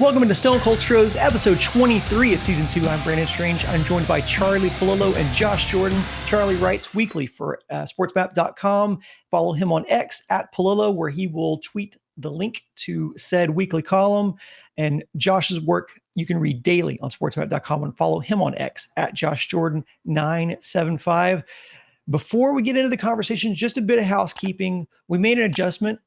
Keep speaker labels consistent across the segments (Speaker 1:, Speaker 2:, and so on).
Speaker 1: Welcome into Stone Cold Stros, episode 23 of season 2. I'm Brandon Strange. I'm joined by Charlie Palillo and Josh Jordan. Charlie writes weekly for sportsmap.com. Follow him on X at Palillo, where he will tweet the link to said weekly column. And Josh's work you can read daily on sportsmap.com and follow him on X at Josh Jordan 975. Before we get into the conversation, just a bit of housekeeping. We made an adjustment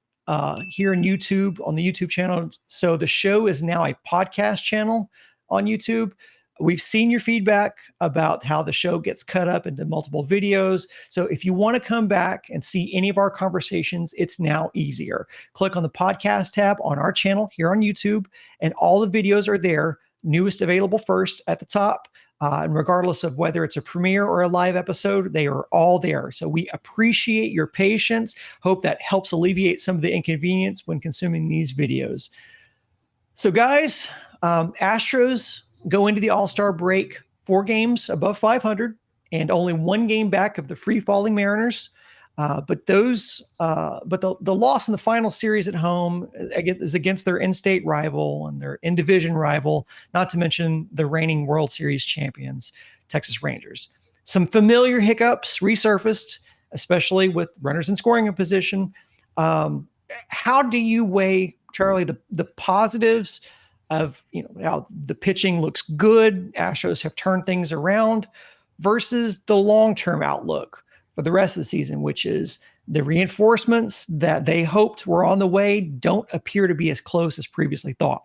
Speaker 1: here in YouTube, on the YouTube channel. So the show is now a podcast channel on YouTube. We've seen your feedback about how the show gets cut up into multiple videos. So if you want to come back and see any of our conversations, it's now easier. Click on the podcast tab on our channel here on YouTube, and all the videos are there. Newest available first at the top. And regardless of whether it's a premiere or a live episode, they are all there. So we appreciate your patience. Hope that helps alleviate some of the inconvenience when consuming these videos. So guys, Astros go into the All-Star break 4 games above 500 and only 1 game back of the free-falling Mariners. But the loss in the final series at home is against their in-state rival and their in-division rival, not to mention the reigning World Series champions, Texas Rangers. Some familiar hiccups resurfaced, especially with runners in scoring position. How do you weigh, Charlie, the positives of how the pitching looks good, Astros have turned things around, versus the long-term outlook for the rest of the season, which is the reinforcements that they hoped were on the way don't appear to be as close as previously thought?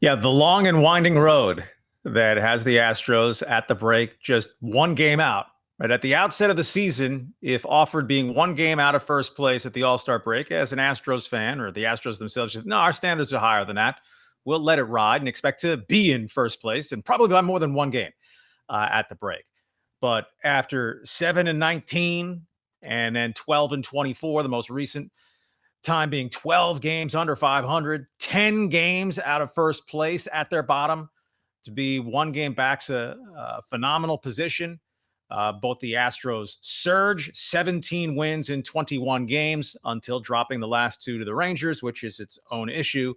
Speaker 2: Yeah, the long and winding road that has the Astros at the break, just 1 game out. Right at the outset of the season, if offered being 1 game out of first place at the All-Star break, as an Astros fan, or the Astros themselves, no, our standards are higher than that. We'll let it ride and expect to be in first place and probably by more than 1 game at the break. But after 7-19 and then 12-24, the most recent time being 12 games under 500, 10 games out of first place at their bottom, to be 1 game back's a phenomenal position. Both the Astros surge 17 wins in 21 games until dropping the last 2 to the Rangers, which is its own issue,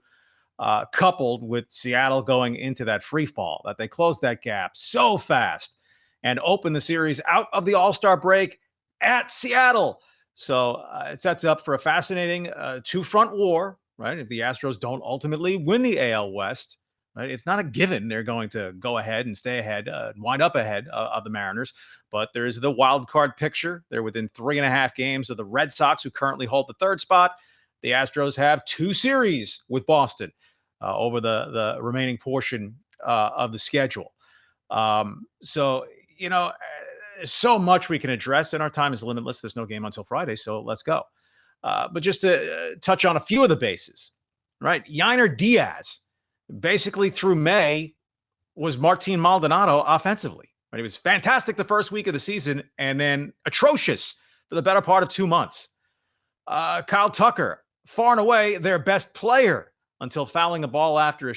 Speaker 2: coupled with Seattle going into that free fall, that they closed that gap so fast and open the series out of the All-Star break at Seattle. So it sets up for a fascinating 2-front war, right? If the Astros don't ultimately win the AL West, right? It's not a given they're going to go ahead and stay ahead, wind up ahead of the Mariners. But there is the wild card picture. They're within 3.5 games of the Red Sox, who currently hold the 3rd spot. The Astros have 2 series with Boston over the remaining portion of the schedule. So much we can address, and our time is limitless. There's no game until Friday, so let's go. But just to touch on a few of the bases, right? Yainer Diaz, basically through May, was Martin Maldonado offensively. Right? He was fantastic the first week of the season, and then atrocious for the better part of 2 months. Kyle Tucker, far and away their best player until fouling a ball after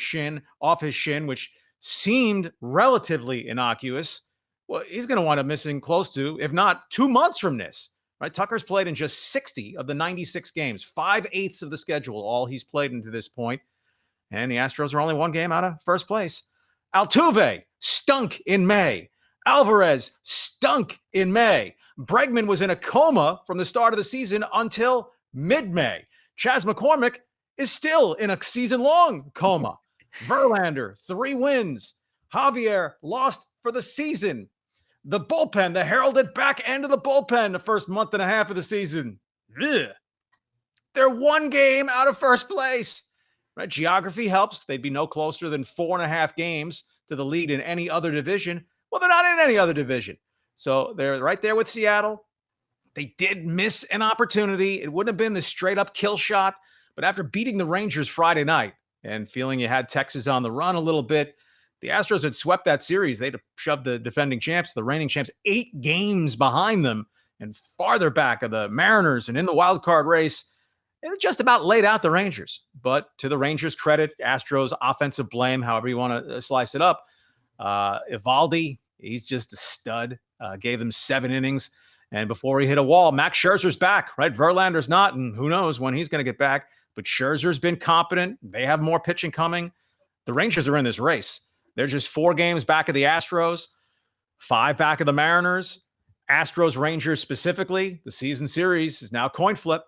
Speaker 2: off his shin, which seemed relatively innocuous. Well, he's going to wind up missing close to, if not 2 months from this, right? Tucker's played in just 60 of the 96 games, 5/8 of the schedule, all he's played into this point. And the Astros are only 1 game out of first place. Altuve stunk in May. Alvarez stunk in May. Bregman was in a coma from the start of the season until mid-May. Chas McCormick is still in a season-long coma. Verlander, 3 wins. Javier lost for the season. The bullpen, the heralded back end of the bullpen, the first month and a half of the season. Ugh. They're 1 game out of first place. Right? Geography helps. They'd be no closer than 4.5 games to the lead in any other division. Well, they're not in any other division. So they're right there with Seattle. They did miss an opportunity. It wouldn't have been the straight-up kill shot. But after beating the Rangers Friday night and feeling you had Texas on the run a little bit, the Astros had swept that series. They'd shoved the defending champs, the reigning champs, 8 games behind them and farther back of the Mariners and in the wild card race. It just about laid out the Rangers. But to the Rangers' credit, Astros offensive blame, however you want to slice it up. Eovaldi, he's just a stud. Gave them 7 innings. And before he hit a wall, Max Scherzer's back, right? Verlander's not, and who knows when he's going to get back. but Scherzer's been competent. They have more pitching coming. The Rangers are in this race. They're just 4 games back of the Astros, 5 back of the Mariners. Astros, Rangers specifically, the season series is now coin flip.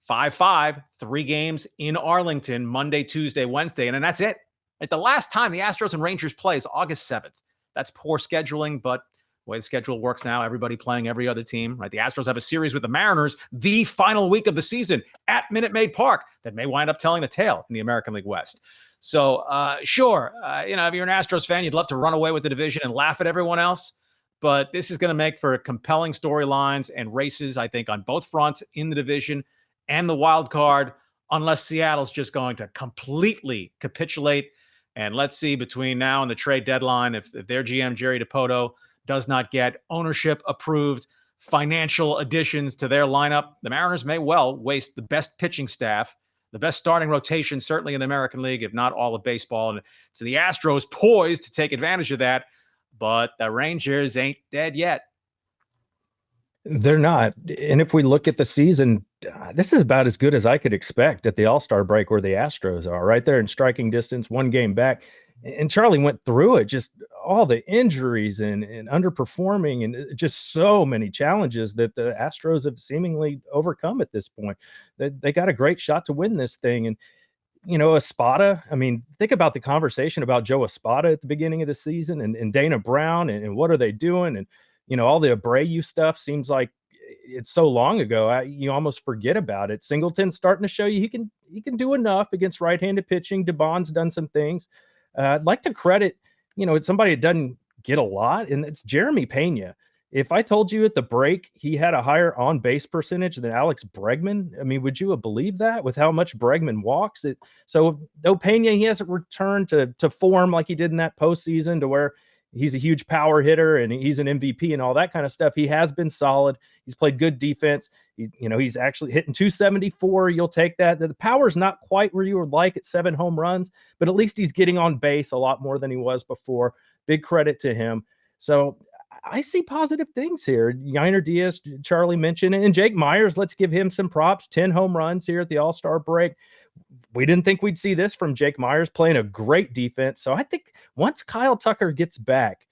Speaker 2: 5-5, 3 games in Arlington, Monday, Tuesday, Wednesday, and then that's it. Like the last time the Astros and Rangers play is August 7th. That's poor scheduling, but the way the schedule works now, everybody playing every other team, right? The Astros have a series with the Mariners the final week of the season at Minute Maid Park that may wind up telling the tale in the American League West. So, sure, if you're an Astros fan, you'd love to run away with the division and laugh at everyone else. But this is going to make for compelling storylines and races, I think, on both fronts in the division and the wild card, unless Seattle's just going to completely capitulate. And let's see between now and the trade deadline, if their GM, Jerry DiPoto, does not get ownership approved financial additions to their lineup, the Mariners may well waste the best pitching staff, the best starting rotation, certainly in the American League, if not all of baseball. And so the Astros poised to take advantage of that, but the Rangers ain't dead yet.
Speaker 3: They're not. And if we look at the season, this is about as good as I could expect at the All-Star break where the Astros are, right there in striking distance, 1 game back. And Charlie went through it, just all the injuries and underperforming and just so many challenges that the Astros have seemingly overcome at this point. They got a great shot to win this thing. And, Espada, I mean, think about the conversation about Joe Espada at the beginning of the season and Dana Brown and what are they doing? And, all the Abreu stuff seems like it's so long ago. You almost forget about it. Singleton's starting to show you he can do enough against right-handed pitching. DeBond's done some things. I'd like to credit, it's somebody that doesn't get a lot, and it's Jeremy Pena. If I told you at the break he had a higher on-base percentage than Alex Bregman, I mean, would you have believed that with how much Bregman walks? So though Pena, he hasn't returned to form like he did in that postseason to where he's a huge power hitter and he's an MVP and all that kind of stuff. He has been solid. He's played good defense. He's actually hitting 274. You'll take that. The power's not quite where you would like at 7 home runs, but at least he's getting on base a lot more than he was before. Big credit to him. So I see positive things here. Yainer Diaz, Charlie mentioned, and Jake Myers, let's give him some props. 10 home runs here at the All-Star break. We didn't think we'd see this from Jake Myers, playing a great defense. So I think once Kyle Tucker gets back,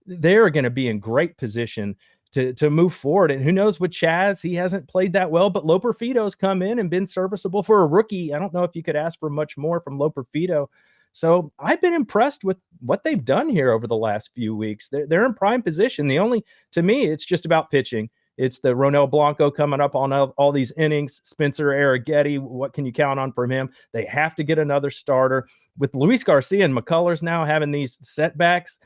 Speaker 3: they're going to be in great position to move forward. And who knows with Chaz, he hasn't played that well, but Loperfido's come in and been serviceable for a rookie. I don't know if you could ask for much more from Loperfido. So I've been impressed with what they've done here over the last few weeks. They're in prime position. To me, it's just about pitching. It's the Ronel Blanco coming up on all these innings. Spencer Arrighetti, what can you count on from him? They have to get another starter. With Luis Garcia and McCullers now having these setbacks,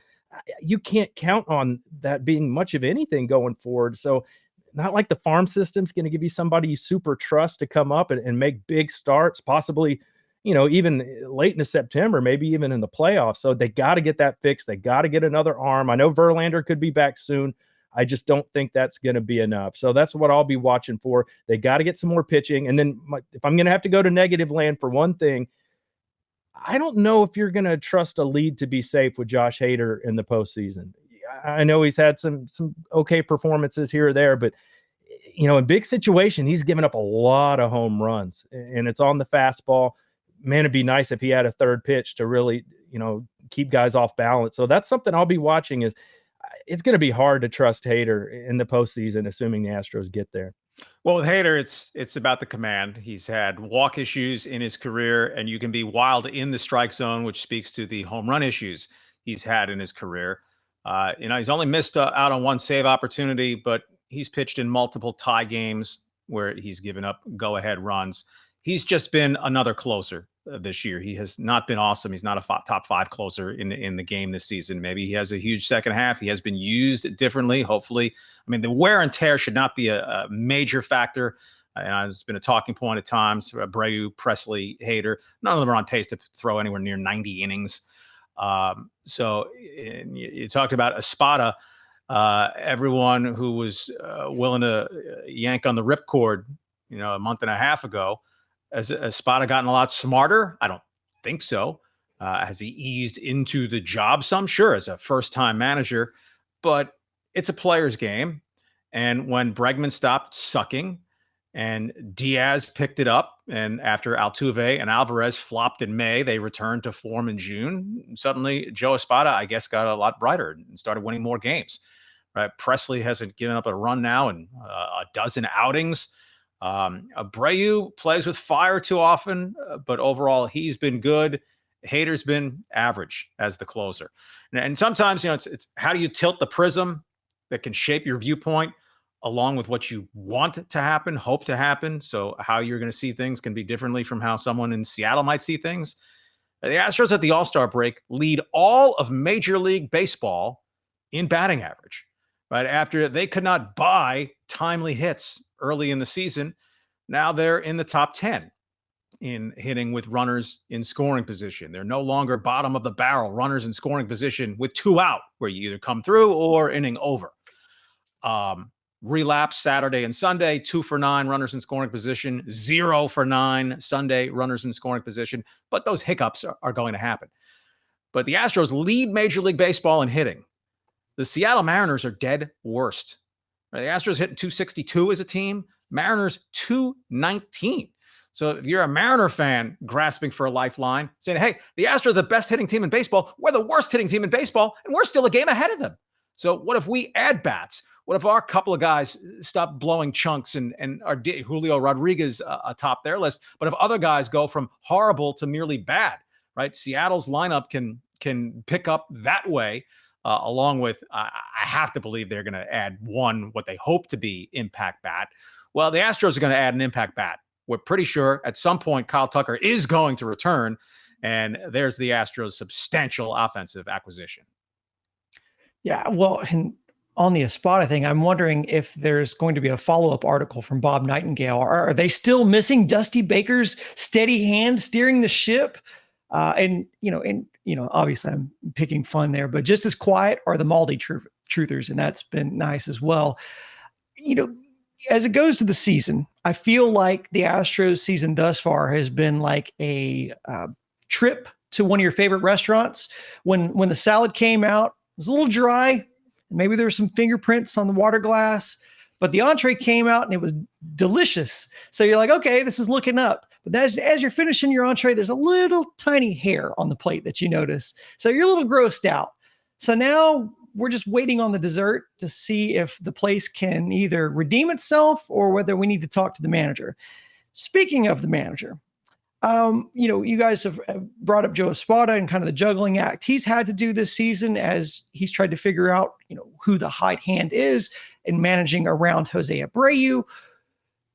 Speaker 3: you can't count on that being much of anything going forward. So not like the farm system's going to give you somebody you super trust to come up and make big starts, possibly, even late into September, maybe even in the playoffs. So they got to get that fixed. They got to get another arm. I know Verlander could be back soon. I just don't think that's going to be enough. So that's what I'll be watching for. They got to get some more pitching. And then if I'm going to have to go to negative land for one thing, I don't know if you're going to trust a lead to be safe with Josh Hader in the postseason. I know he's had some okay performances here or there, but in big situation, he's given up a lot of home runs, and it's on the fastball. Man, it'd be nice if he had a third pitch to really, keep guys off balance. So that's something I'll be watching. It's going to be hard to trust Hader in the postseason, assuming the Astros get there.
Speaker 2: Well, with Hader, it's about the command. He's had walk issues in his career, and you can be wild in the strike zone, which speaks to the home run issues he's had in his career. He's only missed out on one save opportunity, but he's pitched in multiple tie games where he's given up go-ahead runs. He's just been another closer this year. He has not been awesome. He's not a top 5 closer in the game this season. Maybe he has a huge second half. He has been used differently, hopefully. I mean, the wear and tear should not be a major factor. It's been a talking point at times. Abreu, Presley, Hader, none of them are on pace to throw anywhere near 90 innings. So you talked about Espada. Everyone who was willing to yank on the ripcord, a month and a half ago, has Espada gotten a lot smarter? I don't think so. Has he eased into the job some? Sure, as a first-time manager, but it's a player's game. And when Bregman stopped sucking and Diaz picked it up. And after Altuve and Alvarez flopped in May, they returned to form in June. Suddenly, Joe Espada, I guess, got a lot brighter and started winning more games. Right? Presley hasn't given up a run now in a dozen outings. Abreu plays with fire too often, but overall, he's been good. Hader's been average as the closer. And sometimes, it's how do you tilt the prism that can shape your viewpoint along with what you want to happen, hope to happen. So how you're going to see things can be differently from how someone in Seattle might see things. The Astros at the All-Star break lead all of Major League Baseball in batting average, right? After they could not buy timely hits early in the season, now they're in the top 10 in hitting with runners in scoring position. They're no longer bottom of the barrel runners in scoring position with 2 out, where you either come through or inning over. Relapse Saturday and Sunday, 2 for 9 runners in scoring position, 0 for 9 Sunday runners in scoring position. But those hiccups are going to happen. But the Astros lead Major League Baseball in hitting. The Seattle Mariners are dead worst. The Astros hitting 262 as a team, Mariners 219. So if you're a Mariner fan grasping for a lifeline, saying, hey, the Astros are the best hitting team in baseball, we're the worst hitting team in baseball, and we're still a game ahead of them. So what if we add bats? What if our couple of guys stop blowing chunks and are Julio Rodriguez atop their list? But if other guys go from horrible to merely bad, right? Seattle's lineup can pick up that way, along with, I have to believe they're going to add what they hope to be impact bat. Well, the Astros are going to add an impact bat. We're pretty sure at some point Kyle Tucker is going to return, and there's the Astros' substantial offensive acquisition.
Speaker 1: Yeah, well, and on the Espada thing, I'm wondering if there's going to be a follow-up article from Bob Nightingale. Are they still missing Dusty Baker's steady hand steering the ship? And obviously I'm picking fun there, but just as quiet are the Maldi truthers, and that's been nice as well. As it goes to the season, I feel like the Astros season thus far has been like a trip to one of your favorite restaurants. When the salad came out, it was a little dry. Maybe there were some fingerprints on the water glass, but the entree came out and it was delicious. So you're like, okay, this is looking up. But as you're finishing your entree, there's a little tiny hair on the plate that you notice. So you're a little grossed out. So now we're just waiting on the dessert to see if the place can either redeem itself or whether we need to talk to the manager. Speaking of the manager, you guys have brought up Joe Espada and kind of the juggling act he's had to do this season as he's tried to figure out, who the hot hand is and managing around Jose Abreu.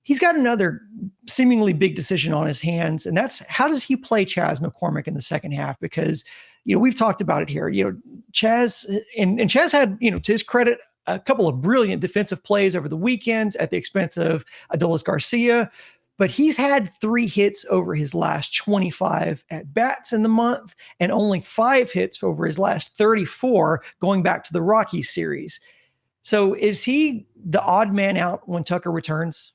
Speaker 1: He's got another seemingly big decision on his hands, and that's how does he play Chas McCormick in the second half? Because, we've talked about it here. Chas and Chas had, to his credit, a couple of brilliant defensive plays over the weekend at the expense of Adolis Garcia. But he's had 3 hits over his last 25 at-bats in the month and only 5 hits over his last 34 going back to the Rockies series. So is he the odd man out when Tucker returns?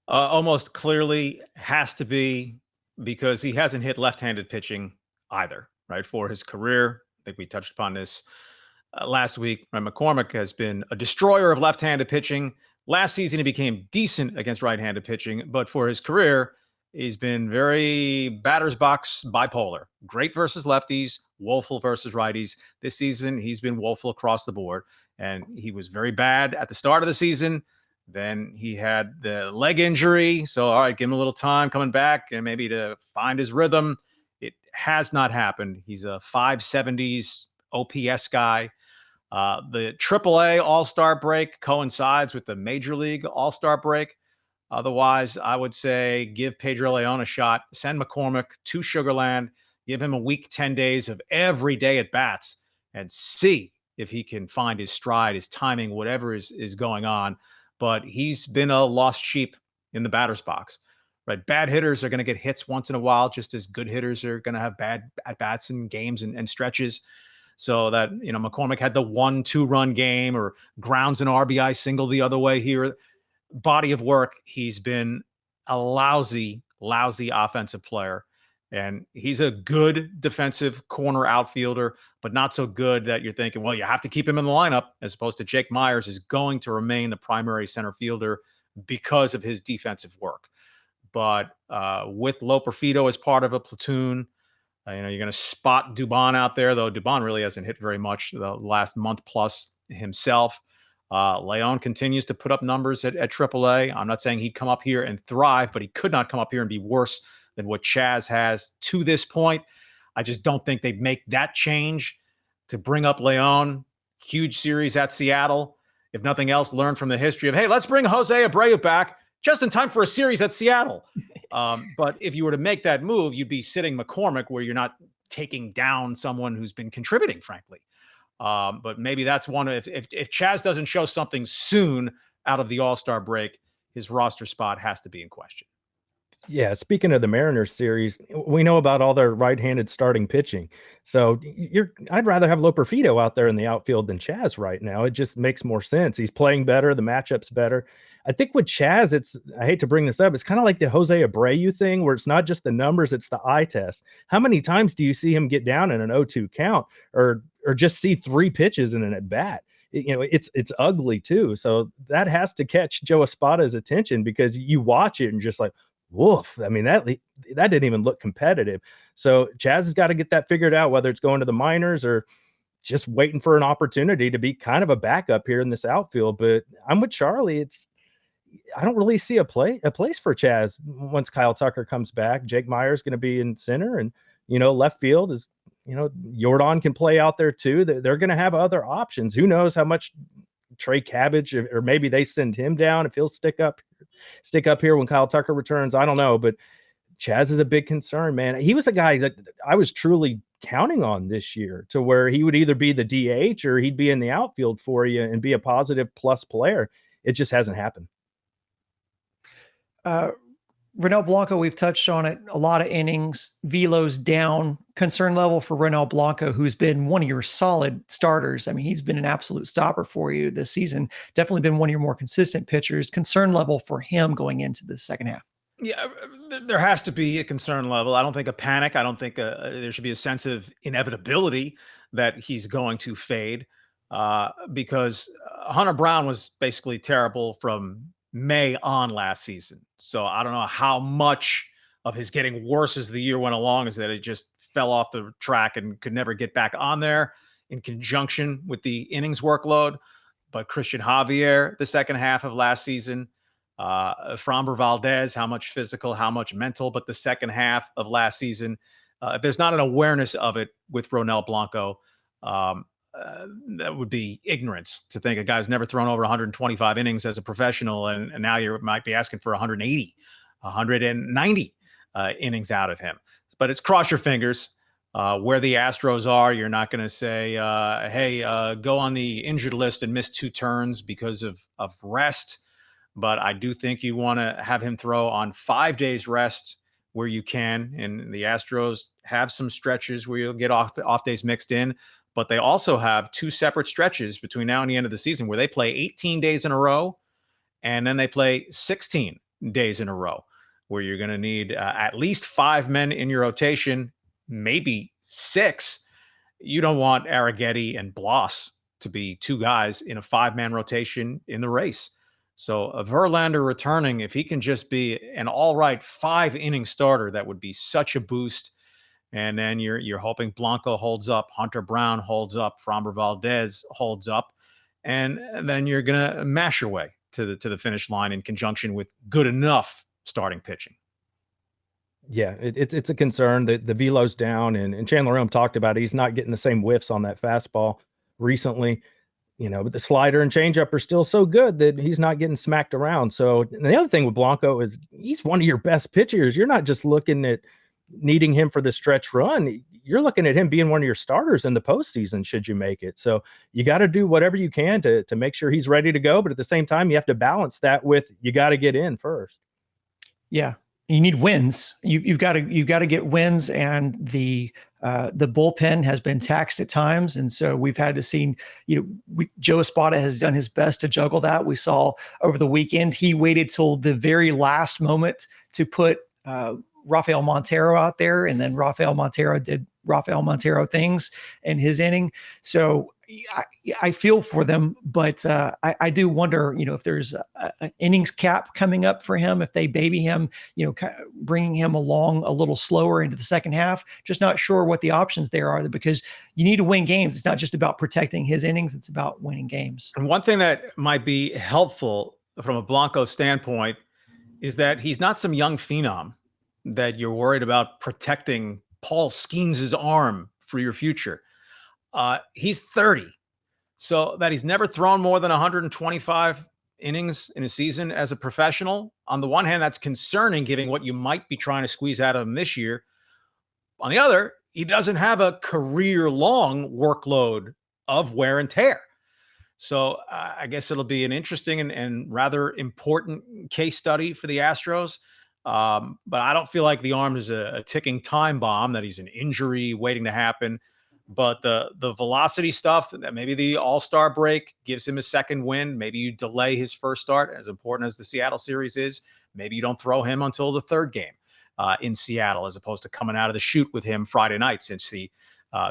Speaker 2: Almost clearly has to be, because he hasn't hit left-handed pitching either, right, for his career. I think we touched upon this last week. Right? McCormick has been a destroyer of left-handed pitching. Last season, he became decent against right-handed pitching, but for his career, he's been very batter's box bipolar. Great versus lefties, woeful versus righties. This season, he's been woeful across the board, and he was very bad at the start of the season. Then he had the leg injury, so all right, give him a little time coming back and maybe to find his rhythm. It has not happened. He's a 570s OPS guy. The AAA All-Star break coincides with the Major League All-Star break. Otherwise, I would say give Pedro Leon a shot. Send McCormick to Sugarland. Give him a week, 10 days of every day at bats and see if he can find his stride, his timing, whatever is going on. But he's been a lost sheep in the batter's box. Right? Bad hitters are going to get hits once in a while, just as good hitters are going to have bad at-bats in games and stretches. So that, McCormick had the 1-2 run game or grounds an RBI single the other way here. Body of work. He's been a lousy offensive player. And he's a good defensive corner outfielder, but not so good that you're thinking, well, you have to keep him in the lineup, as opposed to Jake Myers is going to remain the primary center fielder because of his defensive work. But with Loperfido as part of a platoon, you're going to spot Dubon out there, though Dubon really hasn't hit very much the last month plus himself. Leon continues to put up numbers at AAA. I'm not saying he'd come up here and thrive, but he could not come up here and be worse than what Chas has to this point. I just don't think they'd make that change to bring up Leon. Huge series at Seattle. If nothing else, learn from the history of, hey, let's bring Jose Abreu back just in time for a series at Seattle. But if you were to make that move, you'd be sitting McCormick where you're not taking down someone who's been contributing, frankly. But maybe that's one. If Chas doesn't show something soon out of the All-Star break, his roster spot has to be in question.
Speaker 3: Yeah, speaking of the Mariners series, we know about all their right-handed starting pitching. So I'd rather have Loperfido out there in the outfield than Chas right now. It just makes more sense. He's playing better. The matchup's better. I think with Chas, I hate to bring this up, it's kind of like the Jose Abreu thing where it's not just the numbers, it's the eye test. How many times do you see him get down in an 0-2 count or just see 3 pitches in an at-bat? It's ugly too. So that has to catch Joe Espada's attention because you watch it and just like, woof. I mean, that didn't even look competitive. So Chas has got to get that figured out, whether it's going to the minors or just waiting for an opportunity to be kind of a backup here in this outfield. But I'm with Charlie. I don't really see a place for Chas once Kyle Tucker comes back. Jake Meyer's going to be in center, and left field is Jordan can play out there too. They're going to have other options. Who knows how much Trey Cabbage or maybe they send him down if he'll stick up here when Kyle Tucker returns. I don't know, but Chas is a big concern, man. He was a guy that I was truly counting on this year to where he would either be the DH or he'd be in the outfield for you and be a positive plus player. It just hasn't happened.
Speaker 1: Ronel Blanco, we've touched on it, a lot of innings, velos down. Concern level for Ronel Blanco, who's been one of your solid starters. I mean, he's been an absolute stopper for you this season. Definitely been one of your more consistent pitchers. Concern level for him going into the second half.
Speaker 2: Yeah, there has to be a concern level. I don't think a panic. I don't think there should be a sense of inevitability that he's going to fade because Hunter Brown was basically terrible from May on last season. So I don't know how much of his getting worse as the year went along is that it just fell off the track and could never get back on there in conjunction with the innings workload. But Christian Javier, the second half of last season, Framber Valdez, how much physical, how much mental, but the second half of last season, if there's not an awareness of it with Ronel Blanco, that would be ignorance to think a guy's never thrown over 125 innings as a professional. And now you might be asking for 180, 190 innings out of him. But it's cross your fingers. Where the Astros are, you're not going to say, hey, go on the injured list and miss 2 turns because of rest. But I do think you want to have him throw on 5 days rest where you can. And the Astros have some stretches where you'll get off days mixed in. But they also have 2 separate stretches between now and the end of the season where they play 18 days in a row, and then they play 16 days in a row, where you're going to need at least 5 men in your rotation, maybe 6. You don't want Arrighetti and Bloss to be 2 guys in a 5-man rotation in the race. So Verlander returning, if he can just be an all right 5-inning starter, that would be such a boost. And then you're hoping Blanco holds up, Hunter Brown holds up, Framber Valdez holds up, and then you're gonna mash your way to the finish line in conjunction with good enough starting pitching.
Speaker 3: Yeah, it's a concern that the velo's down, and Chandler Ohm talked about it. He's not getting the same whiffs on that fastball recently, but the slider and changeup are still so good that he's not getting smacked around. So and the other thing with Blanco is he's one of your best pitchers. You're not just looking at needing him for the stretch run. You're looking at him being one of your starters in the postseason should you make it. So you got to do whatever you can to make sure he's ready to go. But at the same time, you have to balance that with you got to get in first.
Speaker 1: Yeah, you need wins. You've got to get wins, and the bullpen has been taxed at times, and so we've had to see. Joe Espada has done his best to juggle that. We saw over the weekend he waited till the very last moment to put Rafael Montero out there, and then Rafael Montero did Rafael Montero things in his inning. So I feel for them, but I do wonder, if there's an innings cap coming up for him, if they baby him, kind of bringing him along a little slower into the second half. Just not sure what the options there are, because you need to win games. It's not just about protecting his innings; it's about winning games.
Speaker 2: And one thing that might be helpful from a Blanco standpoint is that he's not some young phenom that you're worried about protecting Paul Skeens' arm for your future. He's 30, so that he's never thrown more than 125 innings in a season as a professional. On the one hand, that's concerning given what you might be trying to squeeze out of him this year. On the other, he doesn't have a career-long workload of wear and tear. So I guess it'll be an interesting and rather important case study for the Astros. But I don't feel like the arm is a ticking time bomb, that he's an injury waiting to happen. But the velocity stuff, that maybe the All-Star break gives him a second win. Maybe you delay his first start, as important as the Seattle series is. Maybe you don't throw him until the third game in Seattle, as opposed to coming out of the chute with him Friday night, since he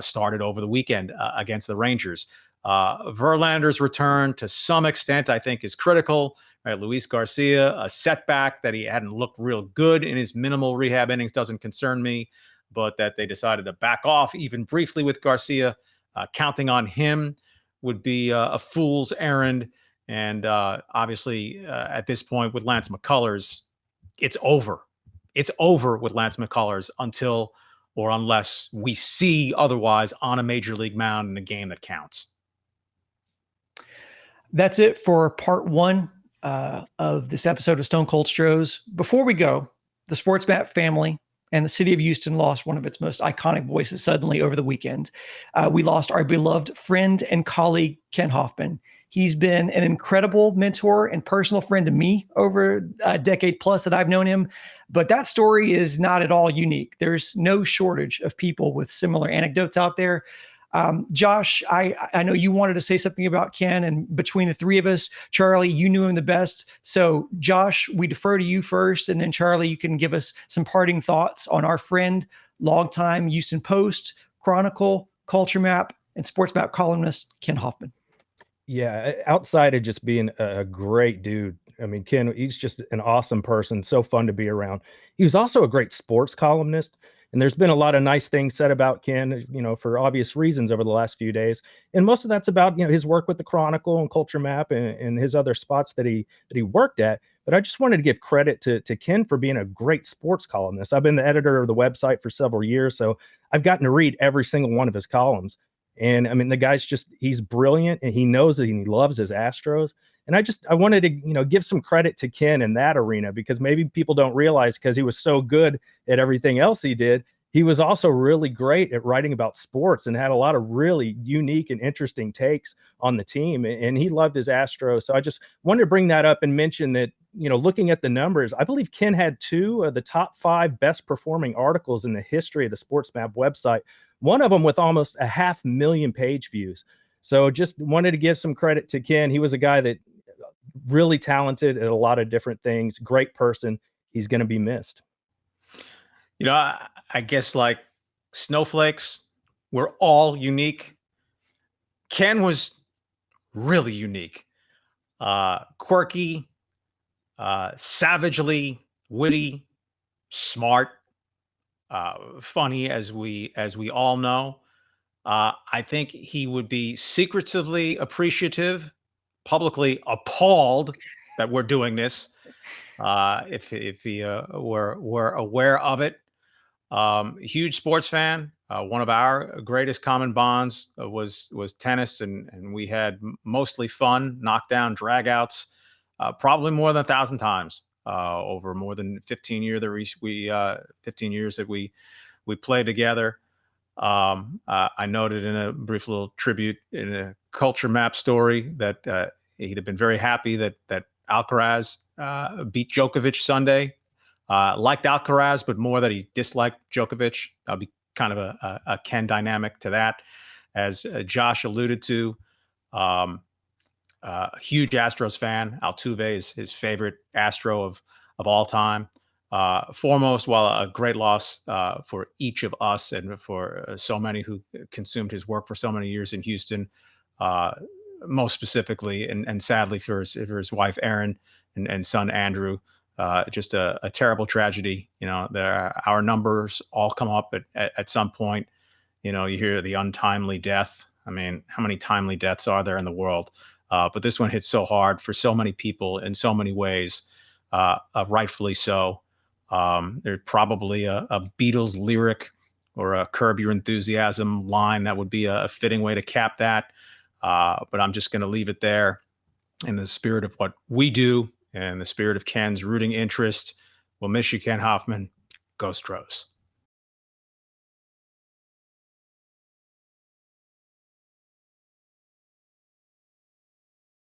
Speaker 2: started over the weekend against the Rangers. Verlander's return, to some extent, I think, is critical. Right? Luis Garcia, a setback that he hadn't looked real good in his minimal rehab innings, doesn't concern me, but that they decided to back off even briefly with Garcia, counting on him would be a fool's errand. And obviously, at this point with Lance McCullers, it's over. It's over with Lance McCullers until or unless we see otherwise on a major league mound in a game that counts.
Speaker 1: That's it for part one of this episode of Stone Cold Stros. Before we go, the Sports Map family and the city of Houston lost one of its most iconic voices suddenly over the weekend. We lost our beloved friend and colleague, Ken Hoffman. He's been an incredible mentor and personal friend to me over a decade plus that I've known him. But that story is not at all unique. There's no shortage of people with similar anecdotes out there. Josh, I know you wanted to say something about Ken, and between the three of us, Charlie, you knew him the best. So Josh, we defer to you first, and then Charlie, you can give us some parting thoughts on our friend, longtime Houston Post, Chronicle, Culture Map, and Sports Map columnist, Ken Hoffman.
Speaker 3: Yeah, outside of just being a great dude, I mean, Ken, he's just an awesome person, so fun to be around. He was also a great sports columnist. And there's been a lot of nice things said about Ken, for obvious reasons over the last few days. And most of that's about, his work with the Chronicle and Culture Map and his other spots that he worked at. But I just wanted to give credit to Ken for being a great sports columnist. I've been the editor of the website for several years, so I've gotten to read every single one of his columns. And I mean, the guy's he's brilliant, and he knows that he loves his Astros. And I wanted to, give some credit to Ken in that arena, because maybe people don't realize, because he was so good at everything else he did, he was also really great at writing about sports and had a lot of really unique and interesting takes on the team. And he loved his Astros. So I just wanted to bring that up and mention that, looking at the numbers, I believe Ken had 2 of the top 5 best performing articles in the history of the Sports Map website, one of them with almost 500,000 page views. So just wanted to give some credit to Ken. He was a guy that really talented at a lot of different things, great person. He's going to be missed.
Speaker 2: I guess like snowflakes, we're all unique. Ken was really unique, quirky, savagely witty, smart, funny, as we all know. I think he would be secretively appreciative, publicly appalled that we're doing this, if he were aware of it. Huge sports fan. One of our greatest common bonds was tennis, and we had mostly fun, knockdown, dragouts, probably more than 1,000 times over more than 15 years that we played together. I noted in a brief little tribute in a Culture Map story that he'd have been very happy that Alcaraz beat Djokovic Sunday. Liked Alcaraz, but more that he disliked Djokovic. That'll be kind of a Ken dynamic to that. As Josh alluded to, huge Astros fan. Altuve is his favorite Astro of all time. Foremost, while a great loss for each of us and for so many who consumed his work for so many years in Houston, most specifically, and sadly for his wife Erin and son Andrew. Just a terrible tragedy. Our numbers all come up at some point. You hear the untimely death. I mean, how many timely deaths are there in the world? But this one hit so hard for so many people in so many ways, rightfully so. There's probably a Beatles lyric or a Curb Your Enthusiasm line that would be a fitting way to cap that. But I'm just going to leave it there in the spirit of what we do and the spirit of Ken's rooting interest. We'll miss you, Ken Hoffman. Go Stros.